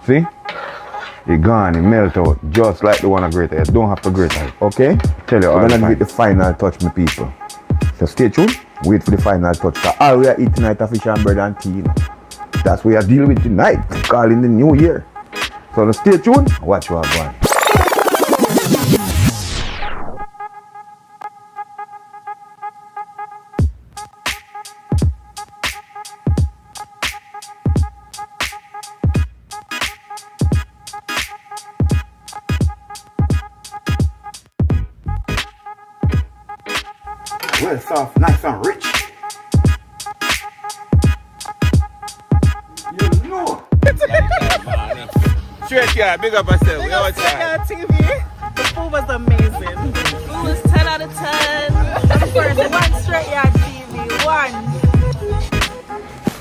See? It gone, it melt out, just like the one I grate. You don't have to grate it, okay? Tell you, I'm gonna get the final touch, my people. So stay tuned, wait for the final touch. So all we are eating tonight are fish and bread and tea, you know. That's what we are dealing with tonight, calling the new year. So now stay tuned, watch what I'm going. Well soft, nice and rich. You know. Str8yaad, big up yourself. Big up Str8yaad TV. The food was amazing. Food was 10 out of 10. First one Str8yaad TV.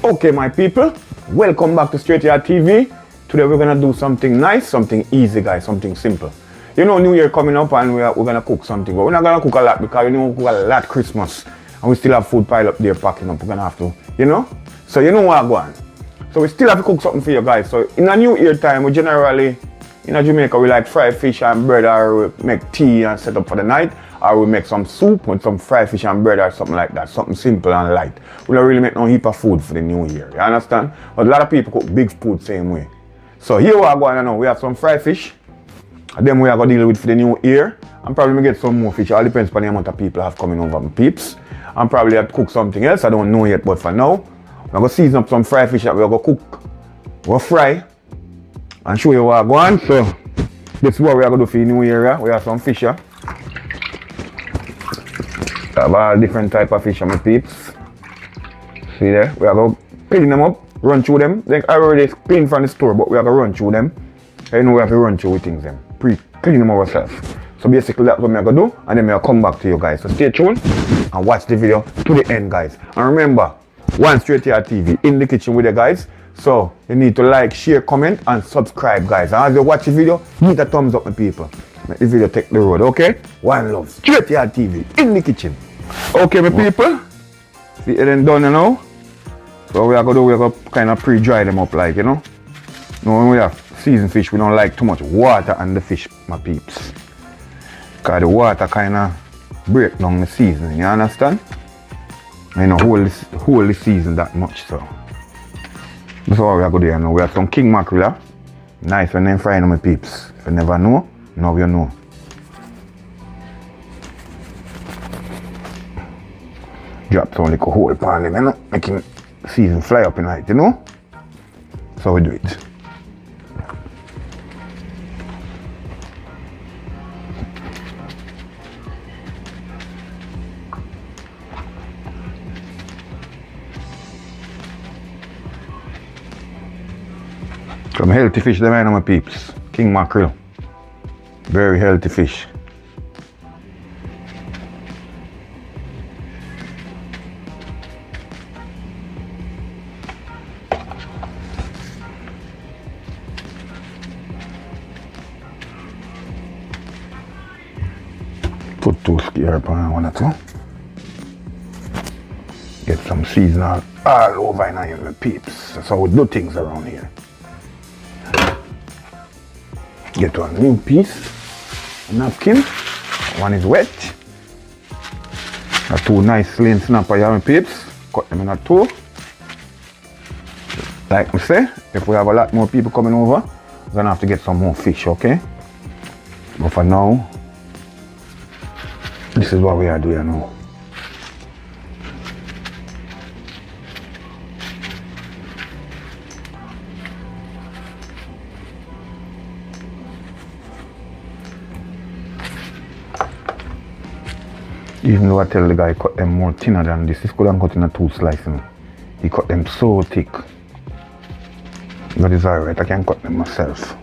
One. Okay, my people, welcome back to Str8yaad TV. Today we're gonna do something nice, something easy, guys, something simple. You know, New Year coming up and we're gonna cook something, but we're not gonna cook a lot because we know we cook a lot Christmas and we still have food pile up there packing up. We're gonna have to, you know? So you know what I'm going. So we still have to cook something for you guys. So in a New Year time, we generally, in Jamaica, we like fried fish and bread, or we make tea and set up for the night, or we make some soup with some fried fish and bread or something like that, something simple and light. We don't really make no heap of food for the New Year, you understand? But a lot of people cook big food same way. So here we are going now, we have some fried fish. And then we are going to deal with for the new year. And probably get some more fish. It all depends on the amount of people I have coming over, my peeps. And probably have to cook something else. I don't know yet, but for now, we're going to season up some fried fish that we're going to cook. We'll fry. And show you what I'm going. So, this is what we are going to do for the new year. We have some fish here. We have all different type of fish, my peeps. See there? We are going to clean them up, run through them. I already cleaned from the store, but we are going to run through them. You know we have to run through with things then. Clean them ourselves. So basically that's what I'm gonna do, and then I'll come back to you guys. So stay tuned and watch the video to the end, guys. And remember, one Str8yaad TV in the kitchen with you guys. So you need to like, share, comment, and subscribe, guys. And as you watch the video, hit a thumbs up, my people. Make the video take the road, okay? One love, Str8yaad TV in the kitchen. Okay, my people. See it then done now. So we are gonna kind of pre-dry them up, like, you know. Now when we have seasoned fish, we don't like too much water on the fish, my peeps. Because the water kind of break down the seasoning, you understand? I know hold the season that much, so. That's all we are going to do now. We have some king mackerel. Nice when they fry them, my peeps. If you never know, now you know. Drop some little whole pan them, you know? Making season fly up in night, you know? So we do it. Some healthy fish, them are my peeps. King mackerel. Very healthy fish. Put 2 scare upon one or two. Get some seasoning all over in here, my peeps. That's how we do things around here. Get one new piece, a napkin. One is wet. A 2 nice slim snapper here, my peeps. Cut them in a 2. Like I say, if we have a lot more people coming over, we're gonna have to get some more fish, okay? But for now, this is what we are doing now. Even though I tell the guy cut them more thinner than this couldn't cut in a 2 slices. He cut them so thick. But it's alright, I can cut them myself.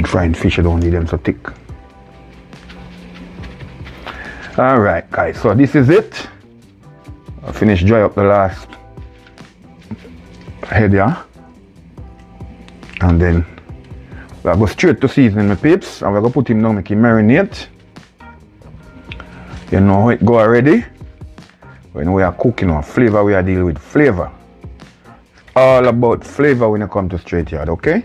Frying fish, I don't need them so thick. Alright guys, so this is it. I finished dry up the last head here. And then we'll go straight to seasoning my peeps. And we're going to put him down, make him marinate. You know how it go already. When we are cooking our flavor, we are dealing with flavor. all about flavor when it comes to Str8yaad, okay?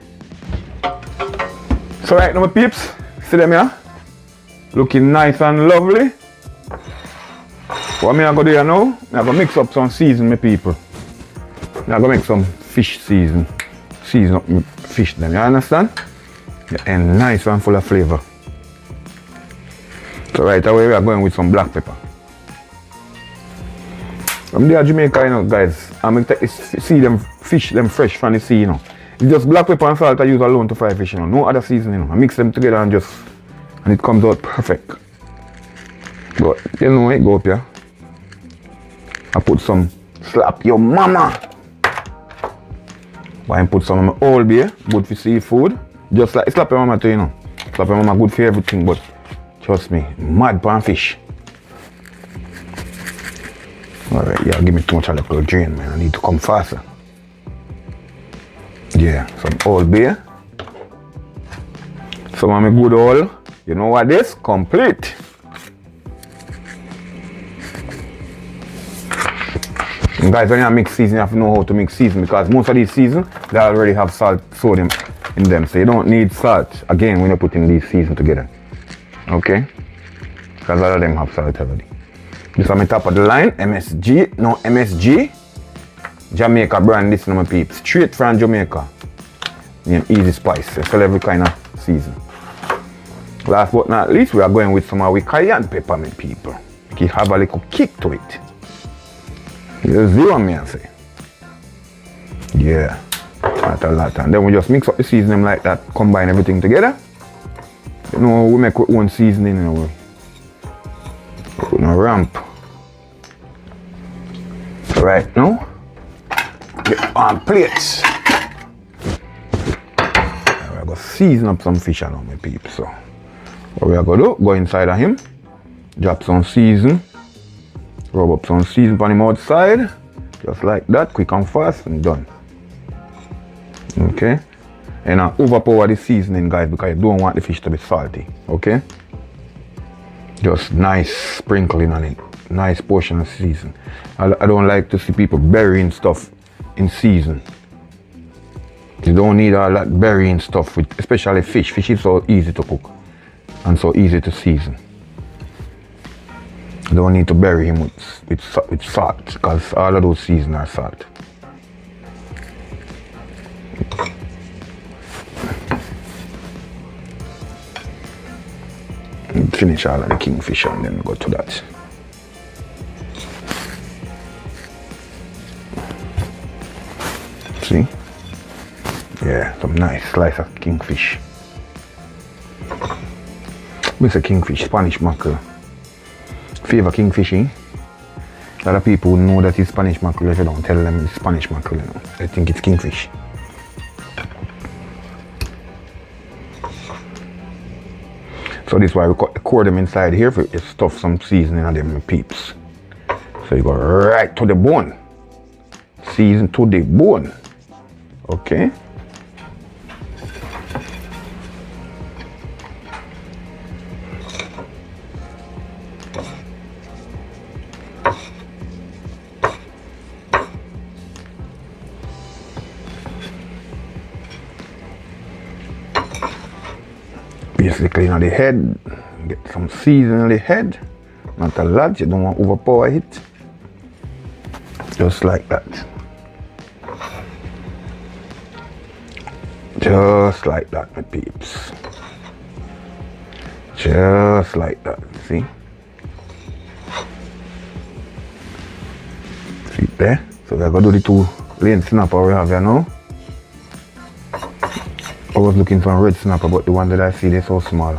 So right now my peeps, see them here? Looking nice and lovely. What me I go do here now? I go mix up some season, my people. I go make some fish season. Season up my fish then, you understand? And nice and full of flavor. So right away we are going with some black pepper. I'm there at Jamaica, you know, guys. I'm going to see them fish, them fresh from the sea, you know. It's just black pepper and salt I use alone to fry fish, you know. No other seasoning, you know. I mix them together and it comes out perfect. But you know it go up here. I put some slap your mama. Why I put some of my Old Bay, good for seafood. Just like slap your mama too, you know. Slap your mama good for everything, but trust me, mad pan fish. Alright, yeah, give me too much of a drain, man. I need to come faster. Yeah, some Old Bay. Some of my good oil. You know what this? Complete. And guys, when you mix season, you have to know how to mix season because most of these seasons, they already have salt, sodium in them. So you don't need salt, again, when you're putting these seasons together. Okay? Because a lot of them have salt already. This is on the top of the line, MSG, no MSG. Jamaica brand, this is my peeps. Straight from Jamaica. Name Easy Spice. They sell every kind of season. Last but not least, we are going with some of our cayenne pepper, my people. It have a little kick to it. You see what I say? Yeah, not a lot. And then we just mix up the seasoning like that, combine everything together. You know, we make our own seasoning, you know. Put in a ramp. Right now, get on plates. We're going to season up some fish now, my people. So, what we are going to do, go inside of him, drop some season, rub up some season on him outside, just like that, quick and fast, and done. Okay? And now overpower the seasoning, guys, because you don't want the fish to be salty. Okay? Just nice sprinkling on it. Nice portion of season. I don't like to see people burying stuff in season. You don't need all that burying stuff, with, especially fish. Fish is so easy to cook and so easy to season. You don't need to bury him with salt because all of those seasons are salt. Finish all of the kingfisher and then we go to that. See? Yeah, some nice slice of kingfish. Mr. Kingfish, Spanish mackerel. Favorite kingfishing. A lot of people know that it's Spanish mackerel if you don't tell them it's Spanish mackerel, you know. They think it's kingfish. So this is why we core them inside here for stuff some seasoning on them peeps. So you go right to the bone. Season to the bone. Okay? Basically clean out the head, get some seasoning on the head, not a lot, you don't want to overpower it, just like that. Just like that, my peeps. Just like that, see? See it there? So we're going to do the 2 lane snapper we have here now. I was looking for a red snapper, but the one that I see, they're so small.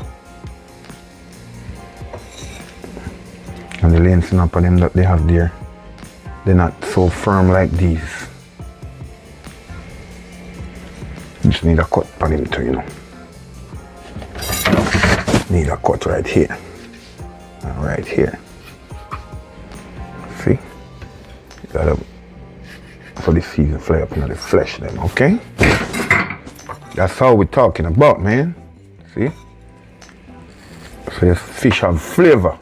And the lane snapper them that they have there, they're not so firm like these. Just need a cut for them too, you know. Need a cut right here. And right here. See? You gotta, so the season fly up into the flesh then, okay? That's all we're talking about, man. See? So your fish have flavor.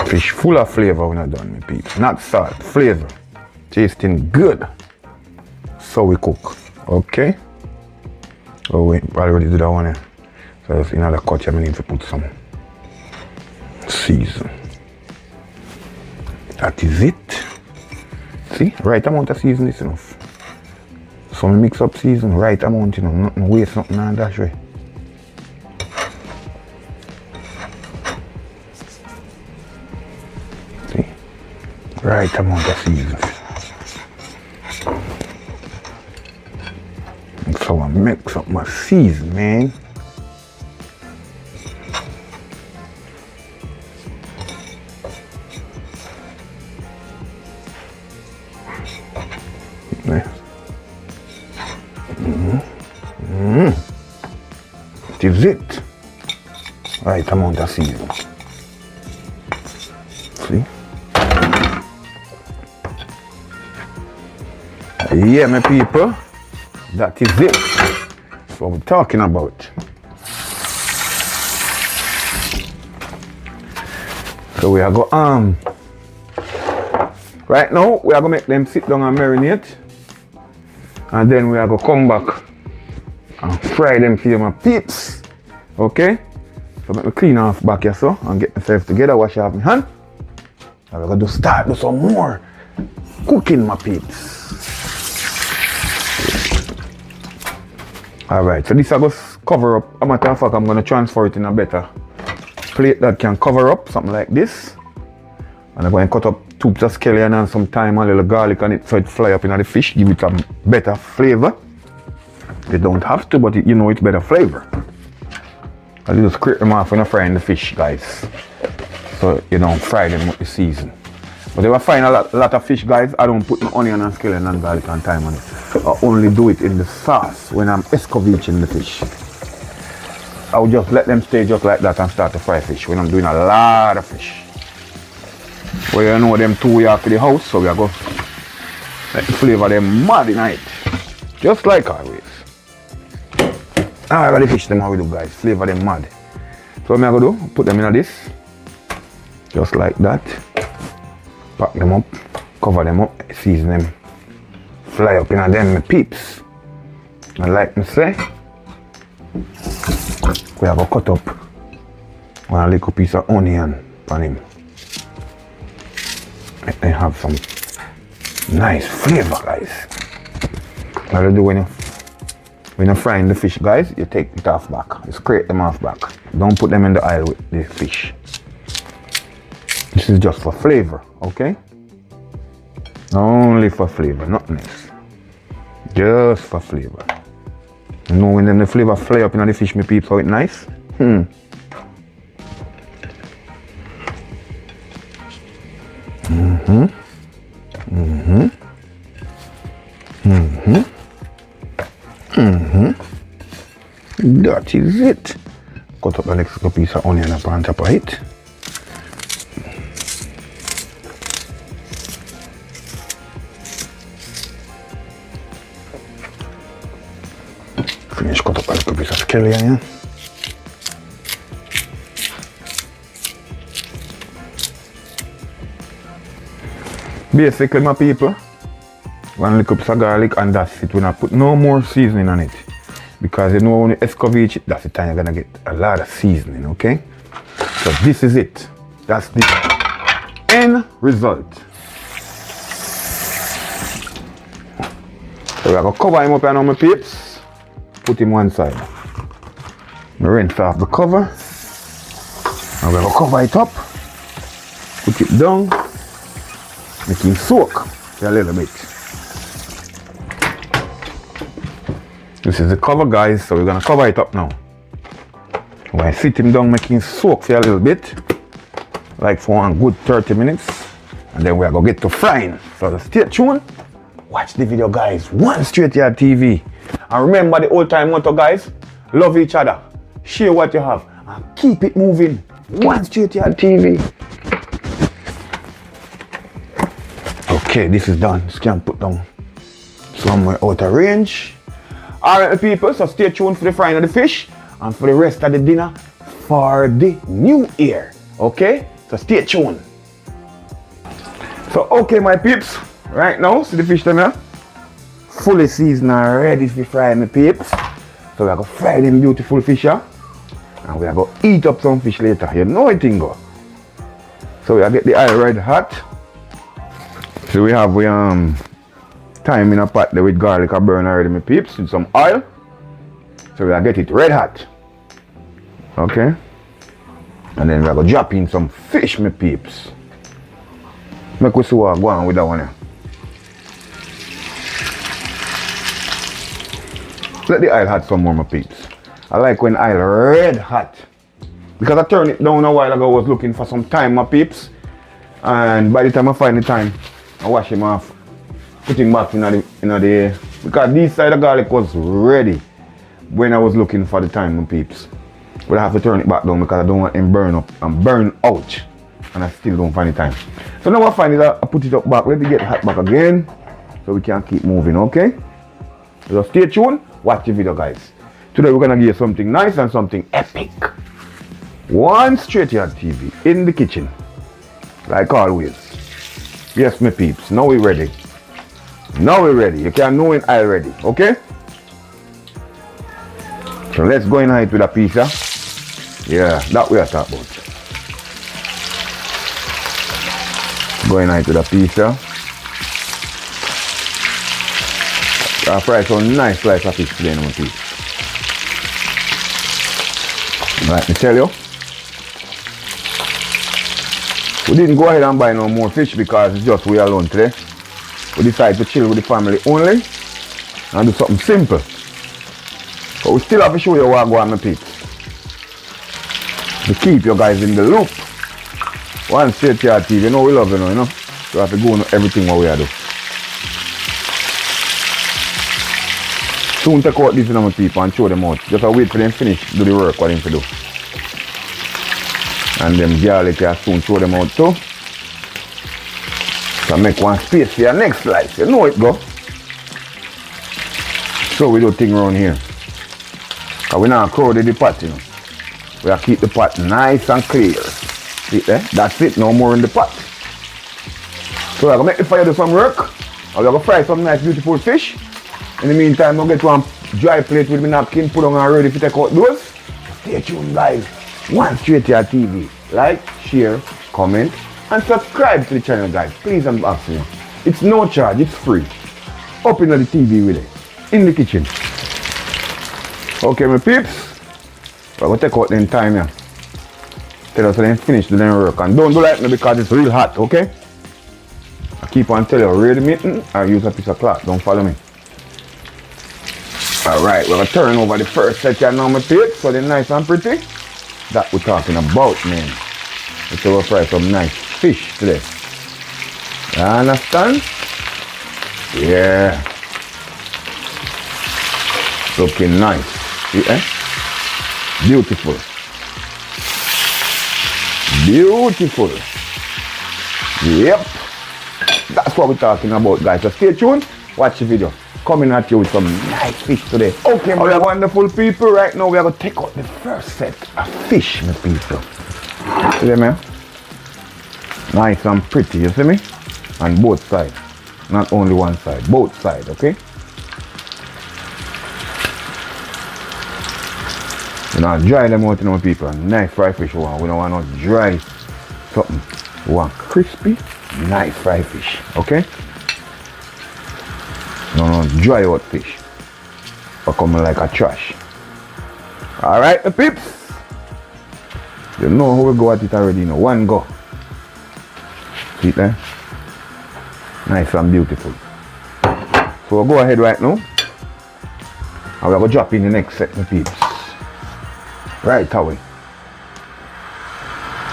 Fish full of flavor when I'm done, my peeps. Not salt, flavor. Tasting good. So we cook. Okay. Oh wait, already do that one here. So in another cut, I need to put some season. That is it. See, right amount of season is enough. So we mix up season, right amount, you know, nothing waste, nothing on that way. See, right amount of season. So I mix up my season, man. This is it. Right amount of season. See? Yeah, my people. That is it. That's what we're talking about. So we are go right now we are gonna make them sit down and marinate. And then we are gonna come back and fry them for my peeps. Okay? So let me clean off back here so and get myself together, wash off my hand. And we're gonna start do some more cooking, my peeps. Alright, so this I go cover up. As a matter of fact, I'm gonna transfer it in a better plate that can cover up, something like this. And I'm going to cut up tubes of scallion and some thyme and a little garlic on it so it fly up in the fish, give it a better flavor. You don't have to, but you know it's better flavor. I just scrape them off when I'm frying the fish, guys. So you don't fry them with the season. But if I find a lot of fish, guys, I don't put no onion and scallion and garlic and thyme on it. I only do it in the sauce when I'm escoviching the fish. I will just let them stay just like that and start to fry fish when I'm doing a lot of fish. Well, you know them two we have to the house, so we are going to let the flavor them mad in it. Just like always. Alright, the fish them how we do, guys. Flavor them mad. So what I'm going to do, put them in this. Just like that. Pack them up, cover them up, season them. Fly up in them, my peeps. And like me say, we have a cut up one little piece of onion on him. Let them have some nice flavor, guys. What you do when you're frying the fish, guys, you take it off back. You scrape them off back. Don't put them in the oil with the fish. This is just for flavor, okay? Only for flavor, nothing else. Just for flavor. You know when the flavor fly up in the fish, my peeps, how it's nice? That is it. Cut up the next piece of onion up on top of it. Finish cut up a little piece of scallion. Basically, my people, one little piece of garlic and that's it. We're not put no more seasoning on it. Because you know when you escovitch it, that's the time you're gonna get a lot of seasoning, okay? So this is it. That's the end result. So we're gonna cover him up here now, my peeps. Put him one side. We rinse off the cover. And we're gonna cover it up. Put it down. Make him soak for a little bit. This is the cover, guys, so we're gonna cover it up now. We're gonna sit him down, make him soak for a little bit, like for one good 30 minutes, and then we're gonna get to frying. So stay tuned, watch the video, guys. One Str8yaad TV. And remember the old time motto, guys, love each other, share what you have, and keep it moving. One Str8yaad TV. Okay, this is done. Just can put down somewhere out of range. Alright people, so stay tuned for the frying of the fish and for the rest of the dinner for the new year. Okay? So stay tuned. So okay my peeps, Right now, see the fish them here? Fully seasoned and ready to fry, my peeps. So we are going to fry them beautiful fish here. And we are going to eat up some fish later. You know it, Tingo. So we are get the oil red hot. So we have thyme in a pot there with garlic and burn already, my peeps, with some oil. So we are get it red hot. Okay. And then we are going to drop in some fish, my peeps. Make we see what go on with that one here. Let the oil hot some more, my peeps. I like when oil red hot. Because I turned it down a while ago, I was looking for some thyme, my peeps. And by the time I find the thyme, I wash him off. Put him back in the because this side of garlic was ready when I was looking for the thyme, my peeps. But I have to turn it back down because I don't want him burn up and burn out. And I still don't find the thyme. So now I find it, I put it up back. Let it get hot back again. So we can keep moving, okay? So stay tuned, watch the video, guys. Today we're gonna give you something nice and something epic. One Str8yaad TV in the kitchen. Like always. Yes, my peeps, now we're ready. Now we're ready. You can know when I'm ready, okay? So let's go in it with a pizza. Yeah, that we are talking about. Go in it with a pizza. I'll fry some nice slice of fish today, my peeps. Let me tell you. We didn't go ahead and buy no more fish because it's just we alone today. We decided to chill with the family only and do something simple. But we still have to show you what go on, my peeps. To keep you guys in the loop. One Str8yaad TV, you know we love you now, you know. So we have to go on everything what we are doing. Soon take out this in my people and show them out. Just wait for them finish, do the work what them to do. And them garlic can soon show them out too. So make one space for your next slice. You know it go. So we do thing around here. Cause we not crowd the pot, you know. We have to keep the pot nice and clear. See there? That's it, no more in the pot. So we're gonna make the fire do some work. And we're gonna fry some nice beautiful fish. In the meantime, I'll get one dry plate with my napkin, put on and ready to take out those. Stay tuned, guys. One Str8yaad TV. Like, share, comment, and subscribe to the channel, guys. Please, I'm asking you. It's no charge, it's free. Open the TV with it. In the kitchen. Okay, my peeps. We're going to take out the time here. Tell us when they finish the work. And don't do like me because it's real hot, okay? I keep on telling you, read the meeting or use a piece of cloth. Don't follow me. Alright, we're going to turn over the first section now, my peeps. So they're nice and pretty. That we're talking about, man. Let's go fry some nice fish today. You understand? Yeah. Looking nice. See, eh? Beautiful. Beautiful. Yep. That's what we're talking about, guys. So stay tuned. Watch the video. Coming at you with some nice fish today. Okay, my wonderful people. Right now we are going to take out the first set of fish, my people. See them, man? Nice and pretty, you see me? On both sides. Not only one side, both sides, okay? We don't dry them out, you know, people. Nice fried fish we want. We don't want no dry something. We want crispy, nice fried fish, okay? No, dry out fish. Or coming like a trash. Alright, the peeps. You know how we go at it already, you know. One go. See it there? Nice and beautiful. So we'll go ahead right now. And we're going to drop in the next set, the peeps. Right away.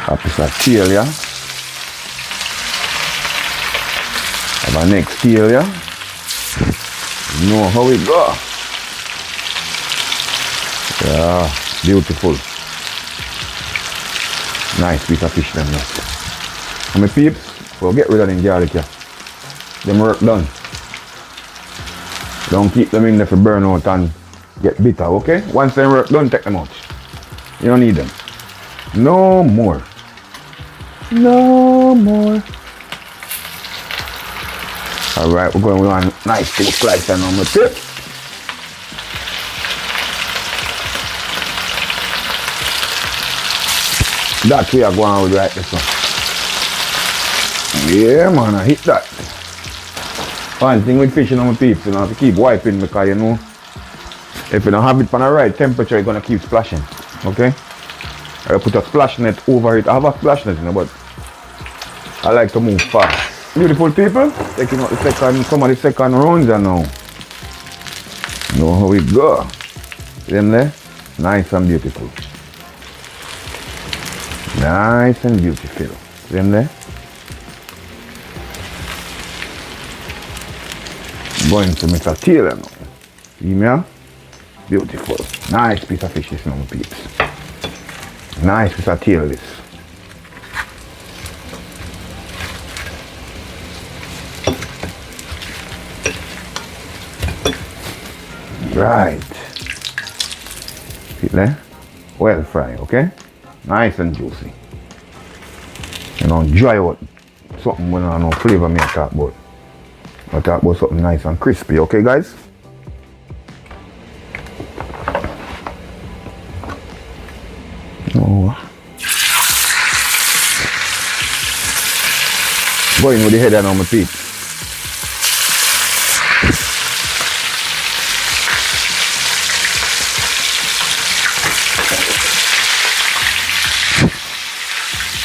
A piece of tail, yeah. Have a next tail, yeah. You know how we go. Yeah, beautiful. Nice piece of fish then. And my peeps, we'll get rid of them garlic here. Them work done. Don't keep them in there for burn out and get bitter, okay? Once they work done, take them out. You don't need them. No more. No more. Alright, we're going with one nice big slice and on the tip. That we are going with right this one. Yeah man, I hit that. One thing with fish, you know, my peeps, you know, have to keep wiping because you know, if you don't have it on the right temperature, it's gonna keep splashing. Okay? I put a splash net over it. I have a splash net, you know, but I like to move fast. Beautiful people, taking out the second, some of the second rounds now. Know how we go. See them there? Nice and beautiful. Nice and beautiful. See them there? Going to Mr. Taylor now. See me? Beautiful. Nice piece of fish this now, my peeps. Nice piece of tail this. Right. See there? Well fried, okay? Nice and juicy. You know, dry out something when I know flavor me I talk about. I talk about something nice and crispy, okay guys? Oh. Going with the head and on my teeth.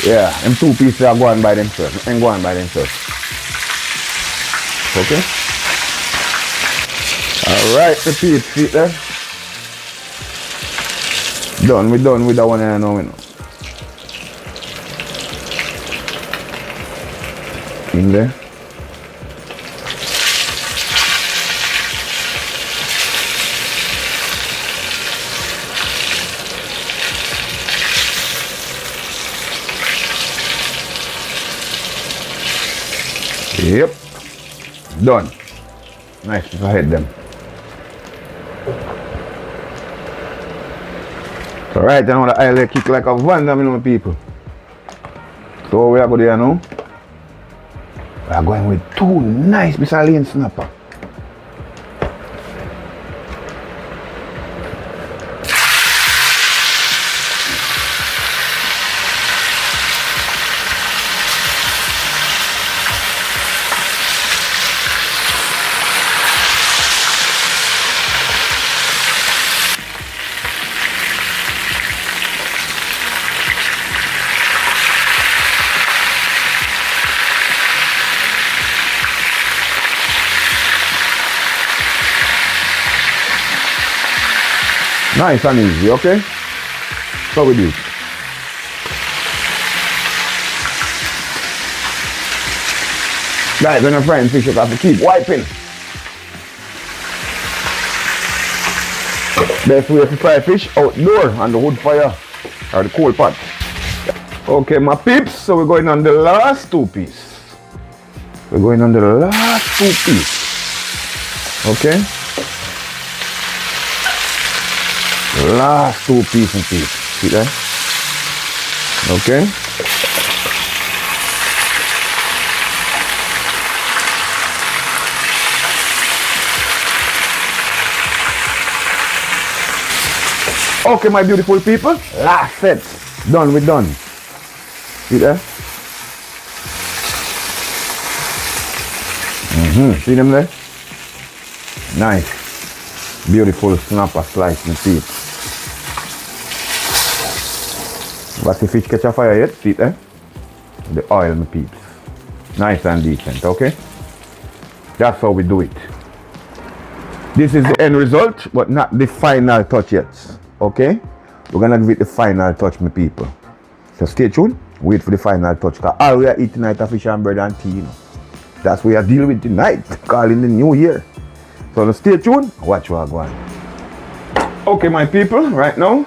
Yeah, them two pieces are going by themselves. And going by themselves. Okay? Alright, the peeps, see there? Done, we done with that one here now, you know. In there. Yep. Done. Nice to head them. Alright, I know the oil kick like a van, you know, people. So we are going there now. We are going with two nice pieces of lean snapper. Nice and easy, okay? So we do. Guys, when you're frying fish, you have to keep wiping. Best way to fry fish outdoor on the wood fire or the coal pot. Okay, my peeps, so we're going on the last two pieces. We're going on the last two pieces. Okay? Last two pieces and pieces. See that? Okay. Okay, my beautiful people. Last set. Done, we're done. See that? See them there? Nice. Beautiful snapper slice and peep. But the fish catch a fire yet, see it there? The oil, my peeps. Nice and decent, okay? That's how we do it. This is the end result, but not the final touch yet, okay? We're gonna give it the final touch, my people. So stay tuned, wait for the final touch, because all we are eating tonight is fish and bread and tea, you know. That's what we are dealing with tonight, calling the new year. So stay tuned, watch what I go on. Okay, my people, right now,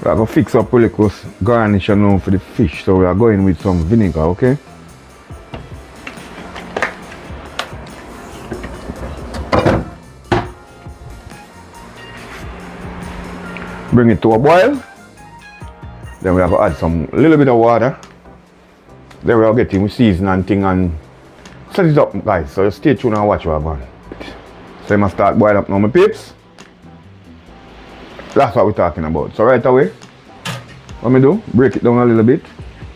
we are going to fix up a little garnish now for the fish. So we are going with some vinegar, okay? Bring it to a boil. Then we are going to add some little bit of water. Then we are getting season and thing and set it up, guys. So just stay tuned and watch what I'm going. So I'm gonna start boiling up now, my peeps. That's what we're talking about. So right away, what me do? Break it down a little bit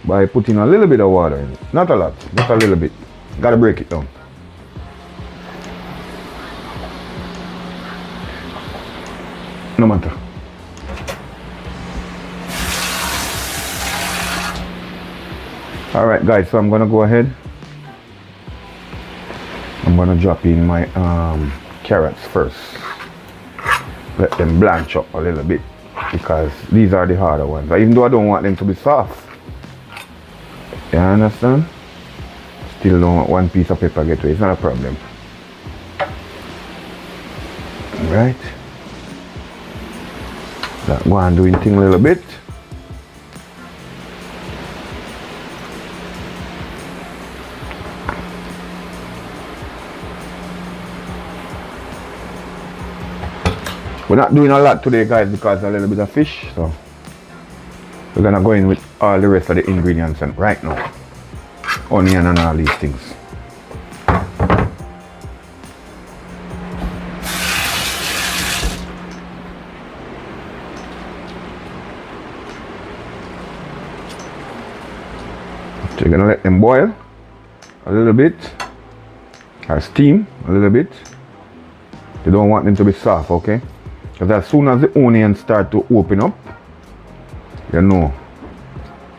by putting a little bit of water in it. Not a lot, just a little bit. Gotta break it down. No matter. Alright guys, so I'm gonna go ahead. I'm gonna drop in my carrots first. Let them blanch up a little bit because these are the harder ones. Even though I don't want them to be soft. You understand? Still don't want one piece of pepper get away. It's not a problem. Right? That go on doing thing a little bit. We're not doing a lot today guys because a little bit of fish, so we're gonna go in with all the rest of the ingredients and right now. Onion and all these things. So you're gonna let them boil a little bit or steam a little bit. You don't want them to be soft, okay? Because as soon as the onions start to open up, you know,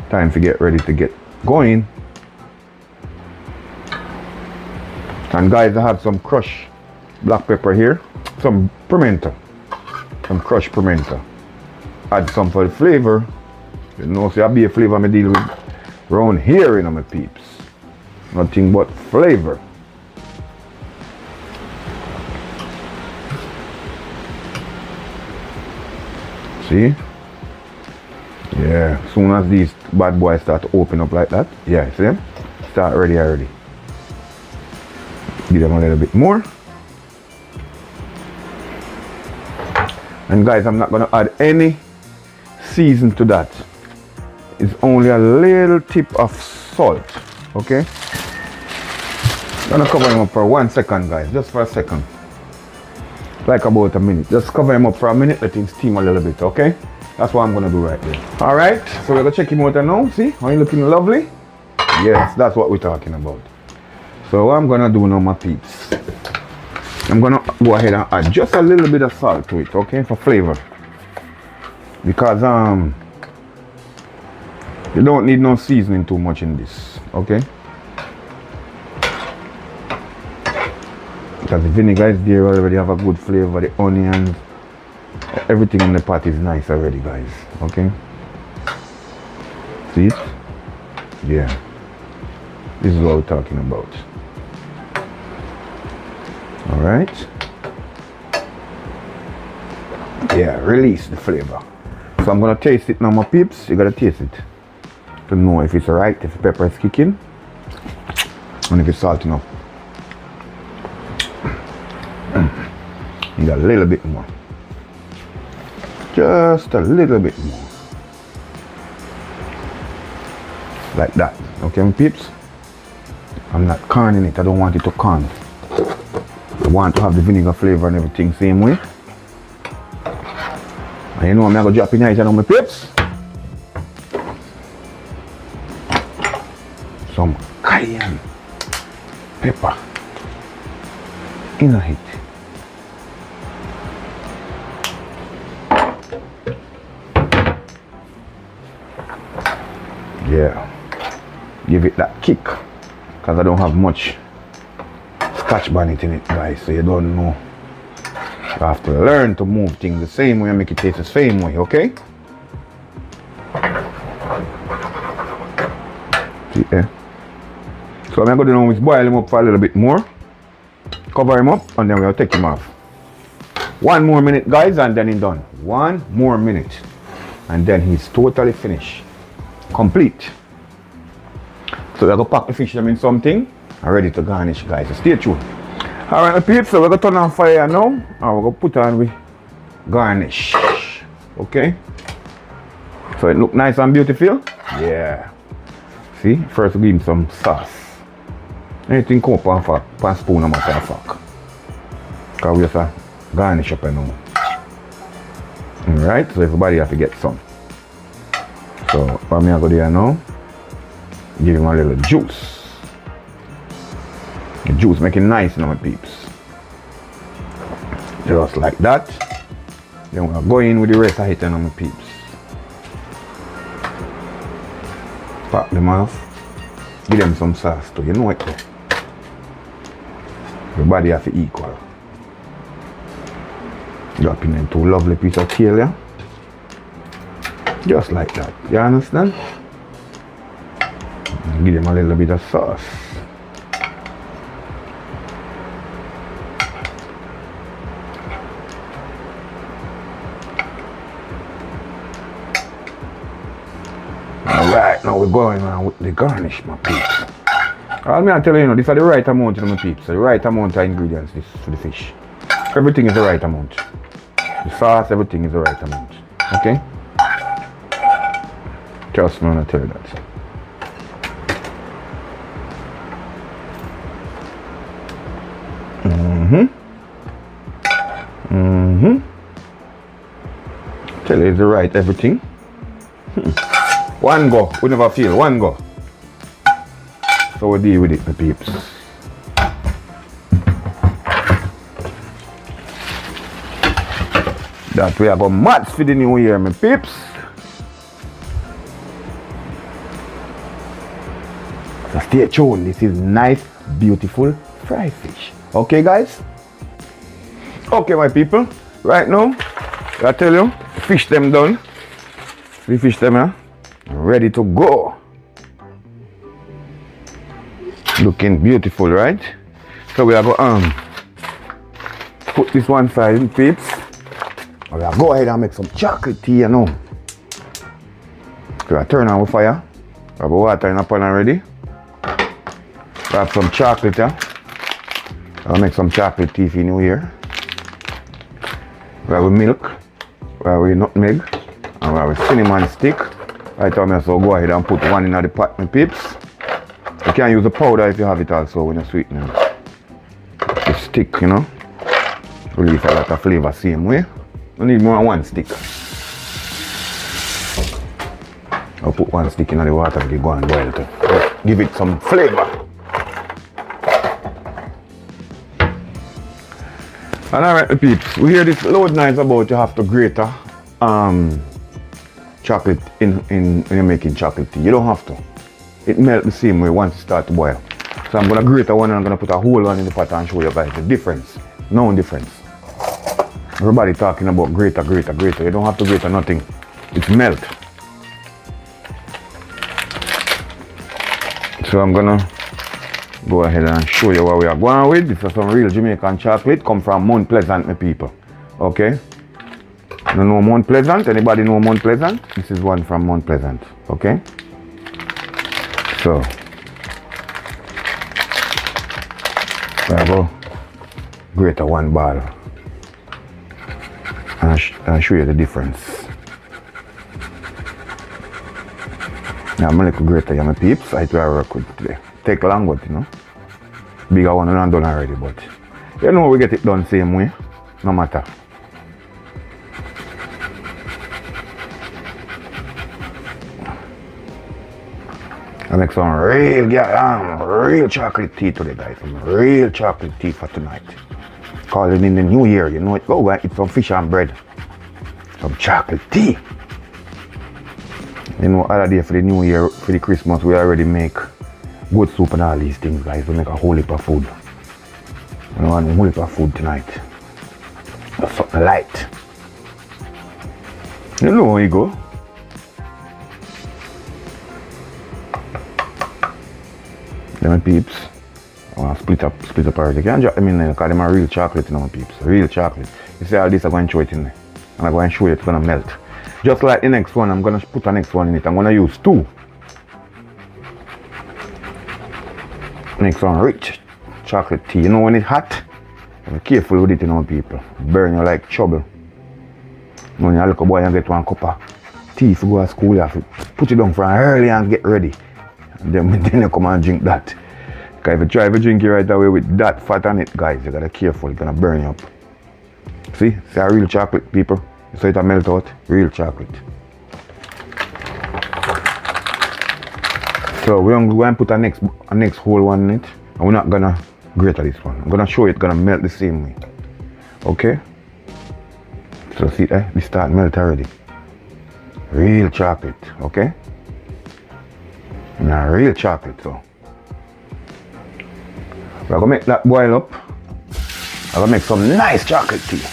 time to get ready to get going. And guys, I have some crushed black pepper here, some pimento, some crushed pimento. Add some for the flavor. You know, see, I be a flavor I deal with around here, you know, my peeps. Nothing but flavor. See? Yeah, as soon as these bad boys start to open up like that, yeah, see them? Start ready already. Give them a little bit more. And guys, I'm not gonna add any season to that. It's only a little tip of salt, okay? I'm gonna cover them up for 1 second, guys, just for a second. Like about a minute. Just cover him up for a minute, let him steam a little bit, okay? That's what I'm gonna do right there. Alright, so we're gonna check him out now. See? Are you looking lovely? Yes, that's what we're talking about. So what I'm gonna do now, my peeps, I'm gonna go ahead and add just a little bit of salt to it, okay? For flavor. Because you don't need no seasoning too much in this, okay? Because the vinegar is there already, have a good flavor, the onions, everything in the pot is nice already, guys, okay? See it? Yeah. This is what we're talking about. Alright. Yeah, release the flavor. So I'm gonna taste it now, my peeps. You gotta taste it to know if it's right, if the pepper is kicking, and if it's salt enough. Need a little bit more. Just a little bit more. Like that. Okay, my peeps? I'm not corning it. I don't want it to corn. I want to have the vinegar flavor and everything same way. And you know I'm gonna drop in here on my peeps. Some cayenne pepper in a heat. Yeah, give it that kick because I don't have much scotch bonnet in it, guys, so you don't know. You have to learn to move things the same way and make it taste the same way, okay? See, yeah. So I'm going to boil him up for a little bit more, cover him up, and then we'll take him off. 1 more minute, guys, and then he's done. 1 more minute, and then he's totally finished. Complete. So we're going to pack the fish in something and ready to garnish, guys. So stay tuned. Alright, my peeps, so we're going to turn on fire now and we're going to put on with garnish. Okay? So it look nice and beautiful? Yeah. See? First we give him some sauce. Anything come up on fork, pan spoon and matter of fork. Because we just garnish up and now. Alright, so everybody have to get some. So what me I go there now, give him a little juice. The juice make it nice now, my peeps. Just like that. Then we'll go in with the rest of it now, my peeps. Pop them off. Give them some sauce too, you know it. Everybody have to equal. Drop in them two lovely piece of kale, yeah? Just like that, you understand? And give them a little bit of sauce. Alright, now we're going on with the garnish, my peeps. All me I tell you, this is the right amount, my peeps. The right amount of ingredients this for the fish. Everything is the right amount. The sauce, everything is the right amount. Okay? Trust me when I tell you that. Tell you it's the right everything. One go, we never fail, one go. So we deal with it, my peeps. That we are going mad for the new year, my peeps. So stay tuned, this is nice, beautiful fried fish. Okay, guys? Okay, my people. Right now, I tell you, fish them done. We fish them, huh? Ready to go. Looking beautiful, right? So we are going to put this one side in, peeps. We are go ahead and make some chocolate tea, you know. So I turn on the fire. We have water in the pan already. We have some chocolate, yeah. I'll make some chocolate tea for New Year. We have milk. We have nutmeg. And we have a cinnamon stick. Right now, so go ahead and put one in the pot, my peeps. You can use the powder if you have it also when you sweeten it. The stick, you know. Release a lot of flavor same way. You need more than one stick. I'll put one stick in the water and go and boil it. Give it some flavor. And alright, my peeps, we hear this loud noise about you have to grate chocolate when you're making chocolate tea. You don't have to. It melts the same way once it starts to boil. So I'm going to grate one and I'm going to put a whole one in the pot and show you guys the difference. No difference. Everybody talking about grater. You don't have to grate nothing. It's melt. So I'm going to go ahead and show you what we are going with. This is some real Jamaican chocolate. Come from Mount Pleasant, my people. Okay? You know Mount Pleasant? Anybody know Mount Pleasant? This is one from Mount Pleasant. Okay? So I go grate one ball and show you the difference. Now I'm a little grater, my peeps. I try to work with today. Take long, but you know, bigger one I'm done already, but you know we get it done same way, no matter. I make some real chocolate tea today, guys. Some real chocolate tea for tonight. Calling in the new year, you know it. Go and eat some fish and bread. Some chocolate tea. You know, other day for the new year, for the Christmas, we already make good soup and all these things, guys. We make a whole heap of food. We want a whole heap of food tonight. Just something light. You know where you go. Them my peeps. I want to split up already. You can't drop them in there because them are real chocolate, you know, my peeps. Real chocolate. You see all this, I'm going to throw it in there. And I'm going to show you it's going to melt. Just like the next one, I'm going to put the next one in it. I'm going to use 2. Next one, rich chocolate tea. You know when it's hot, be careful with it, you know, people. Burn you like trouble. When you're a little boy and get one cup of tea to go to school, you have to put it down for early and get ready. And then you come and drink that. Because Cause if you try to drink it right away with that fat on it, guys, you gotta be careful, it's gonna burn you up. See a real chocolate, people. So it'll melt out, real chocolate. So we're going to put a next whole one in it, and we're not gonna grate this one. I'm gonna show you it's gonna melt the same way. Okay? So see, this start melt already. Real chocolate, okay? Now real chocolate, so. We're gonna make that boil up. I'm gonna make some nice chocolate tea.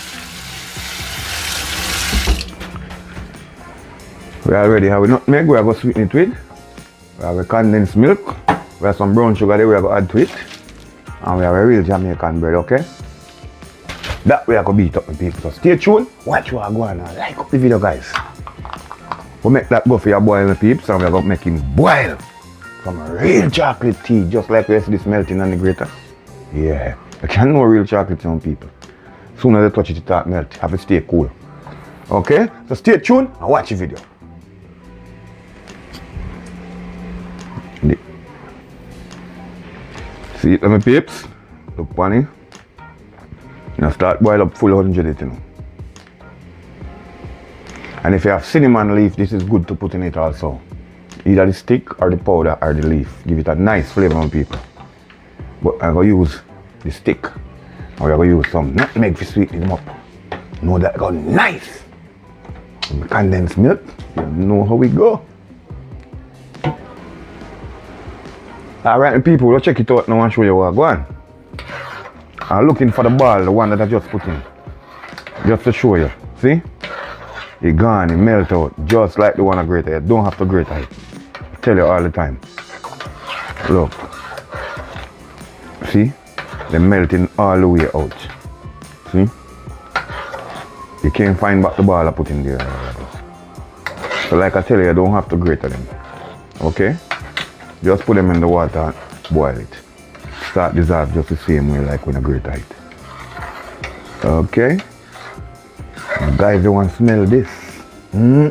We already have a nutmeg, we're gonna sweeten it with. We have a condensed milk. We have some brown sugar there we're gonna add to it. And we have a real Jamaican bread, okay? That we are gonna beat up with people. So stay tuned, watch what I go on and like up the video, guys. We'll make that go for your boiling peeps, and we're gonna make him boil some real chocolate tea, just like we see this melting on the grater. Yeah, you can know real chocolate on people. Soon as they touch it, it start melt. Have to stay cool. Okay? So stay tuned and watch the video. See it, my peeps? Look funny. Now start boil up full 100 it, you know. And if you have cinnamon leaf, this is good to put in it also. Either the stick or the powder or the leaf. Give it a nice flavor on people. But I'm going to use the stick. And we're going to use some nutmeg to sweeten them up. Know that got nice. And condensed milk. You know how we go. Alright people, we'll check it out now and show you what I'm going. I'm looking for the ball, the one that I just put in. Just to show you. See? It gone, it melt out. Just like the one I grated. You don't have to grate it. I tell you all the time. Look. See? They're melting all the way out. See? You can't find back the ball I put in there. So like I tell you don't have to grate them. Okay? Just put them in the water and boil it. Start dissolve just the same way like when I grate it. Okay? Guys, you want to smell this? You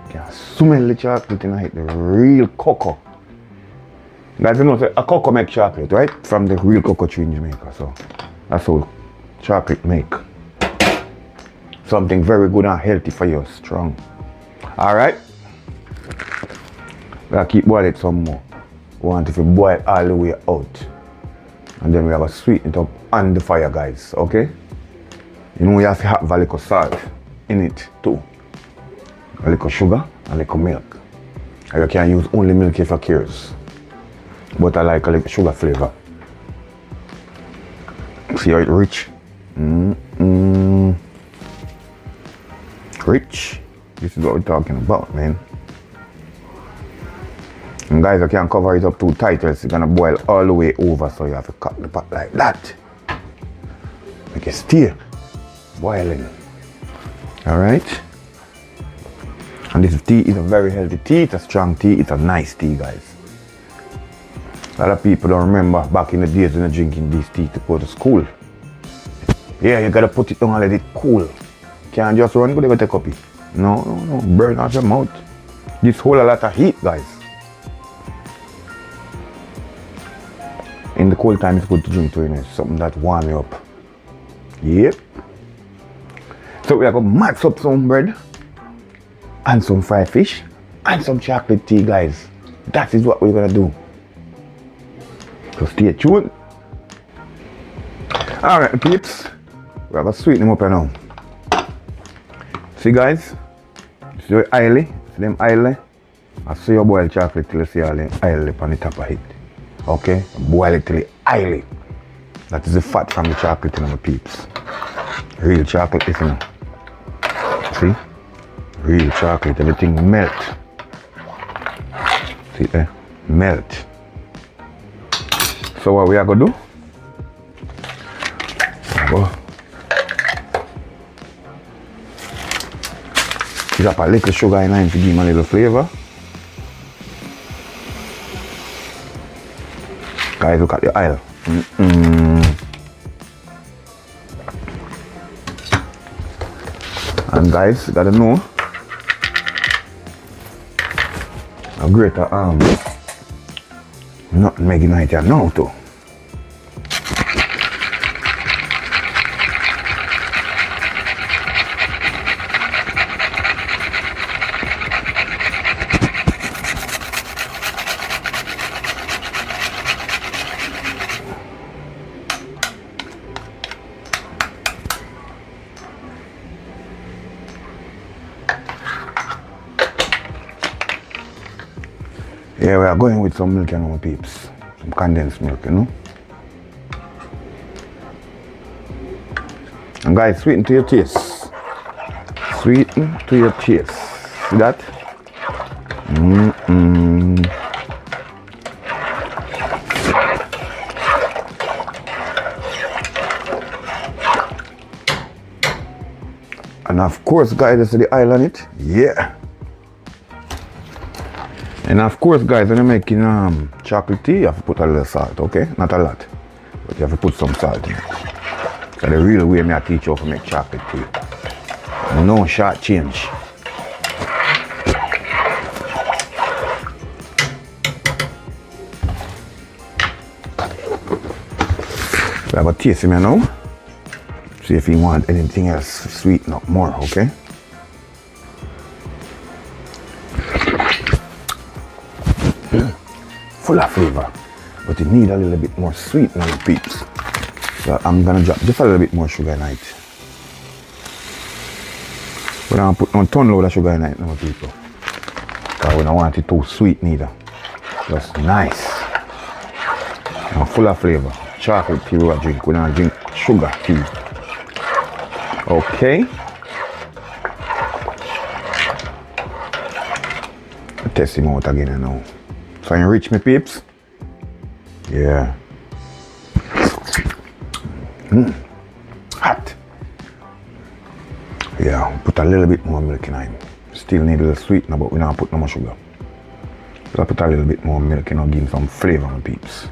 can smell the chocolate in it, the real cocoa. Guys, you know, a cocoa make chocolate, right? From the real cocoa tree in Jamaica. So that's how chocolate make. Something very good and healthy for you, strong. Alright? We gotta keep boiling it some more. We want it to boil all the way out. And then we have to sweeten it up on the fire, guys, okay? You know, you have to have a little salt in it too. A little sugar and a little milk. And you can use only milk if you care. But I like a little sugar flavor. See how it's rich? Rich. This is what we're talking about, man. And guys, you can't cover it up too tight or it's gonna boil all the way over, so you have to cut the pot like that. Make it stay boiling. Alright? And this tea is a very healthy tea, it's a strong tea, it's a nice tea, guys. A lot of people don't remember back in the days when they're drinking this tea to go to school. Yeah, you gotta put it down and let it cool. You can't just run, go take a copy. No, burn out your mouth. This hold a lot of heat, guys. In the cold time, it's good to drink too, you know, something that warm you up. Yep. So we are gonna mix up some bread and some fried fish and some chocolate tea, guys. That is what we're gonna do. So stay tuned. Alright, peeps. We're gonna sweeten them up now. See, guys? See your oily? See them oily? I see your boiled chocolate till you see all the oily on the top of it. Okay? Boil it till it's oily. That is the fat from the chocolate, you know, peeps. Real chocolate, isn't it? See? Real chocolate, everything melt. See there? Melt. So what we are gonna do? Drop a little sugar in it to give him a little flavor. Guys, look at the oil. And guys, you gotta know, a greater Nothing making it here now too. Yeah, we are going with some milk, you know, peeps. Some condensed milk, you know. And guys, sweeten to your taste. Sweeten to your taste. See that? And of course, guys, you see the oil on it? Yeah. And of course, guys, when you're making chocolate tea, you have to put a little salt, okay? Not a lot, but you have to put some salt in it. That's the real way I teach you how to make chocolate tea. No short change. We have a taste in here now. See if you want anything else to sweeten up more, okay? Full of flavor, but it need a little bit more sweet now, peeps. So I'm gonna drop just a little bit more sugar in it. But I'm gonna put one ton load of sugar in it now, people. Because we don't want it too sweet neither. Just nice. And full of flavor. Chocolate tea we drink. We don't drink sugar tea. Okay. Test him out again now. So you reach me, peeps? Yeah. Hot. Yeah, put a little bit more milk in it. Still need a little sweetener, but we don't put no more sugar. So I put a little bit more milk, you know, give some flavor, my peeps.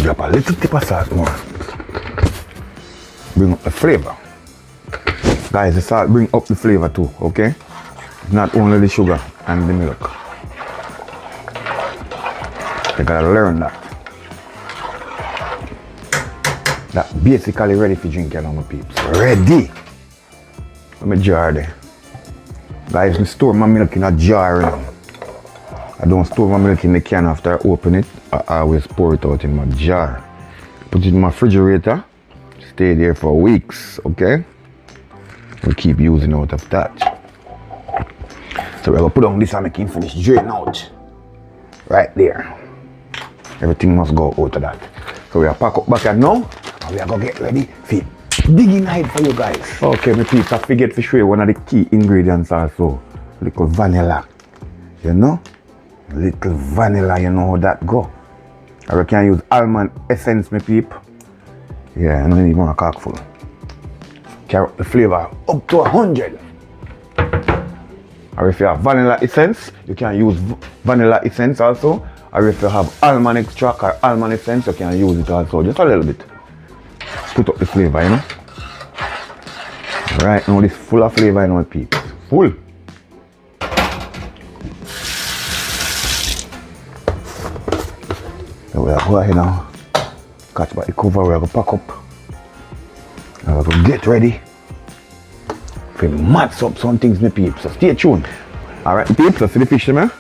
Drop a little tip of salt more. Bring up the flavor. Guys, the salt bring up the flavor too, okay? Not only the sugar and the milk. You gotta learn that. That's basically ready for drink, you know, my peeps. Ready! Let me jar there. Guys, I store my milk in a jar. I don't store my milk in the can after I open it. I always pour it out in my jar. Put it in my refrigerator. Stay there for weeks, okay? We'll keep using out of that. So we're gonna put on this and make it finish drain out. Right there. Everything must go out of that. So we are pack up back at now and we are gonna get ready for digging hide for you guys. Okay, my peeps, I forget to show you one of the key ingredients also. Little vanilla. You know? Little vanilla, you know how that go. Or you can use almond essence, my peep. Yeah, I don't need more cockful. Carry the flavor up to 100. Or if you have vanilla essence, you can use vanilla essence also. Or if you have almond extract or almond essence, you can use it also. Just a little bit. Put up the flavor, you know. Right now, this full of flavor, you know, peeps. Full. So we are going ahead now. Catch back the cover, we are going to pack up. We are going to get ready. We match up some things, my peeps. So stay tuned. Alright, peeps, let's see the fish, man.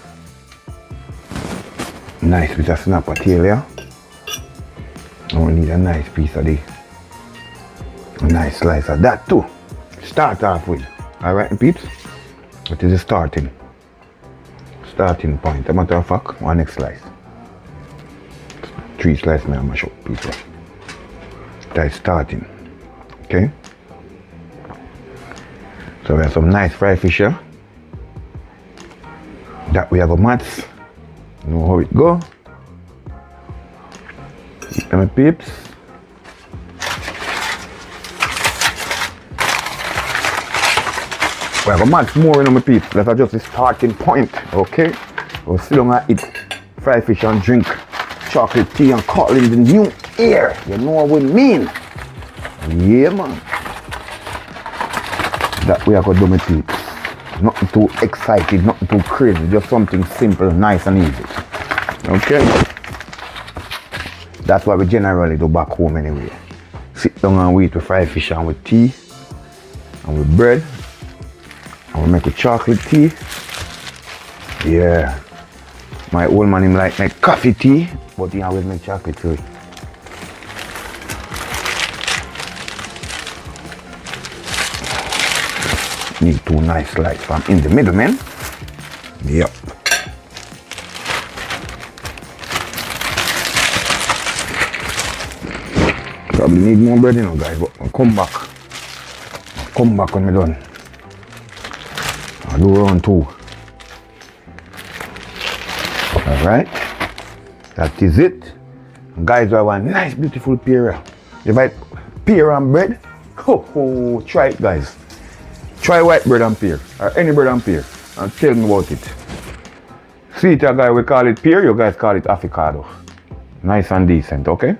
Nice bit of snapper tail here. And we need a nice piece of the a nice slice of that too. Start off with. Alright, peeps. What is the starting point? As a matter of fact, one next slice. 3 slices may I mash up, people. That's starting. Okay? So we have some nice fried fish here. That we have a mats. You know how it go. My peeps. We have a mats more in my peeps. That's just the starting point. Okay? We'll sit down and eat fried fish and drink chocolate tea and call it the new year. You know what we mean? Yeah, man. That we are going to do my peeps. Nothing too excited, nothing too crazy, just something simple, nice and easy. Okay? That's what we generally do back home anyway. Sit down and wait with fried fish and with tea and with bread. And we make with chocolate tea. Yeah. My old man him like make coffee tea, but he always make chocolate tea. Need two nice slices from in the middle, man. Yep. Probably need more bread, you know, guys, but I'll come back. Come back when we're done. I'll do round 2. Alright. That is it. Guys, I want nice, beautiful pear. If I pear and bread, oh, try it, guys. Try white bread and pear, or any bread and pear, and tell me about it. See it, guys, we call it pear, you guys call it avocado. Nice and decent, okay?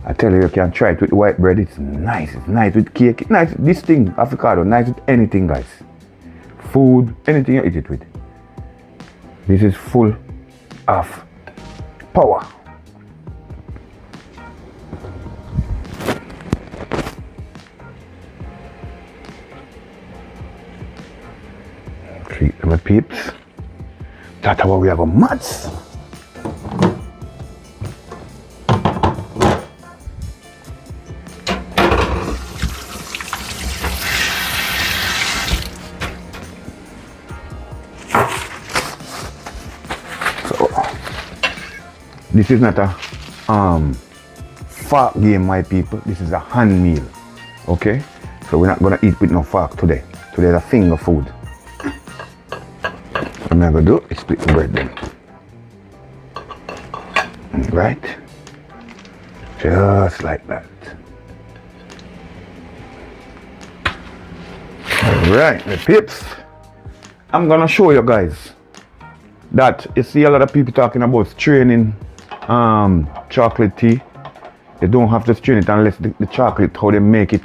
I tell you, you can try it with white bread, it's nice with cake, it's nice, this thing, avocado, nice with anything, guys. Food, anything you eat it with. This is full of power. Treat them, peeps. That's how we have a mats. So this is not a fork game, my people. This is a hand meal. Okay? So we're not gonna eat with no fork today. Today's a finger food. What I'm gonna do is split the bread then. Right? Just like that. Alright, the pips. I'm gonna show you guys that you see a lot of people talking about straining chocolate tea. You don't have to strain it unless the chocolate, how they make it,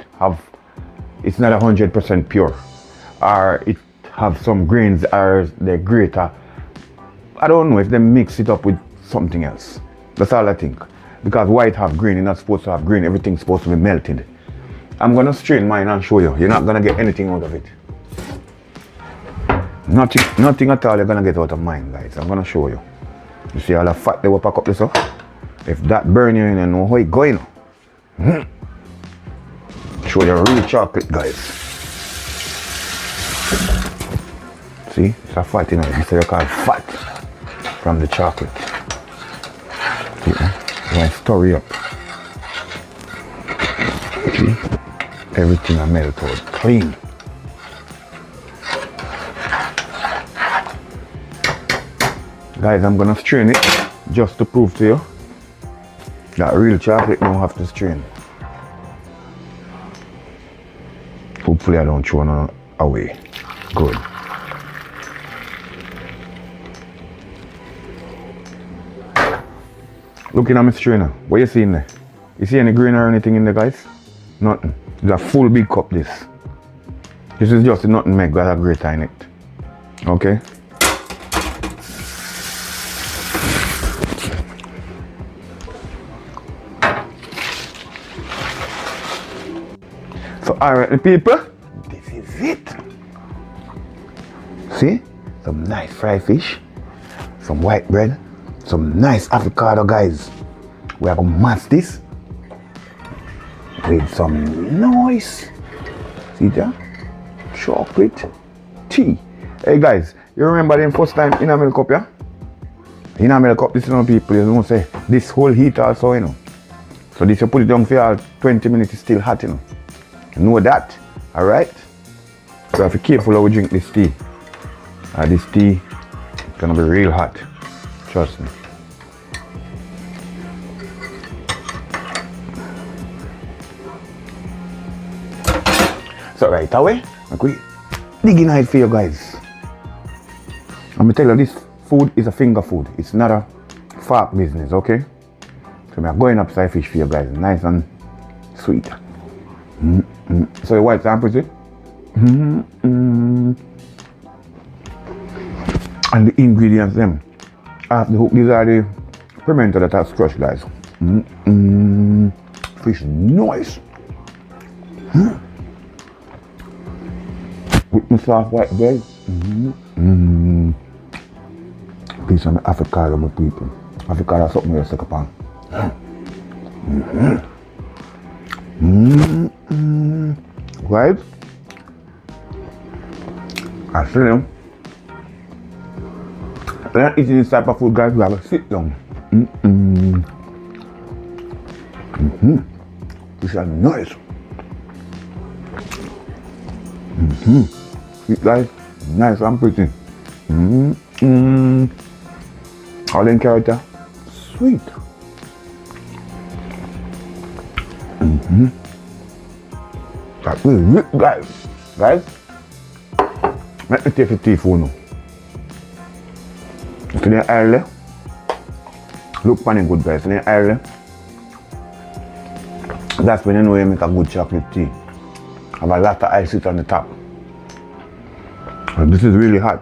it's not 100% pure, or it have some grains, or they're greater. I don't know if they mix it up with something else. That's all I think. Because white have grain, you're not supposed to have grain. Everything's supposed to be melted. I'm gonna strain mine and show you. You're not gonna get anything out of it. Nothing at all you're gonna get out of mine, guys. I'm gonna show you. You see all the fat they will pack up this up? If that burn you, you know how it going. Show you real chocolate, guys. See, it's a fat, you know. This is called fat from the chocolate. See, when I stir it up. See, everything I melt out clean. Guys, I'm gonna strain it just to prove to you that real chocolate don't have to strain. Hopefully I don't throw none away. Good. Looking at my strainer, what you see in there? You see any grain or anything in there, guys? Nothing. It's a full big cup, this. This is just nothing make got a grater in it. Okay? So alright people, this is it. See? Some nice fried fish, some white bread, some nice avocado, guys. We are gonna mash this with some nice, see that? Chocolate tea. Hey guys, you remember the first time in a milk cup, yeah? In a milk cup, this is no people, you don't say this whole heat also, you know. So this you put it down for 20 minutes, it's still hot, you know. You know that, alright? So you have to be careful how we drink this tea. This tea is gonna be real hot. Trust me. So right away, we digging it for you guys. I'm gonna tell you this food is a finger food. It's not a fork business, okay? So I'm going upside fish for you guys, nice and sweet. So the whites are pretty. And the ingredients them. Off the hook, these are the pimento that are crushed, guys. Fish nice. With my soft white bread. Piece of my avocado, my people. Avocado is something else like a pan. Right? I tell you, when I'm eating this type of food, guys, we have to sit down. Fish are nice. Sweet, guys, nice and pretty. All them character, sweet. That's really good, guys. Guys, let me take the tea for now. See the oil there? Look funny good, guys. See the oil there? That's when you know you make a good chocolate tea. Have a lot of ice sit on the top. And this is really hot.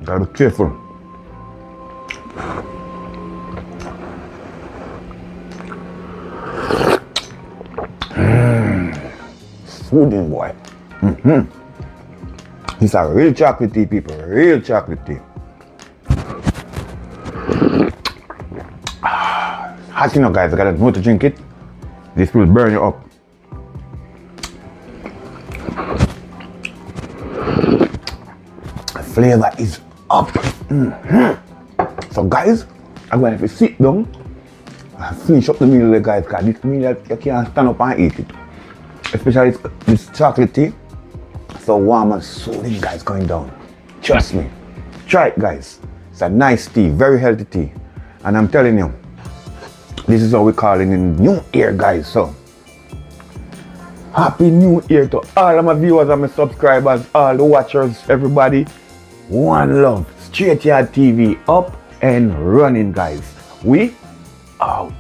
You gotta be careful. Fooding boy. It's a real chocolate tea, people. Real chocolate tea. Hot enough, guys. I gotta know to drink it. This will burn you up. The flavor is up. So, guys, I'm going to sit down and finish up the meal, guys. Because this meal, you can't stand up and eat it. Especially this chocolate tea. So warm and soothing, guys, going down. Trust me. Try it, guys. It's a nice tea, very healthy tea. And I'm telling you, this is how we call it in New Year, guys. So, Happy New Year to all of my viewers and my subscribers, all the watchers, everybody. One love. Str8yaad TV up and running, guys. We out.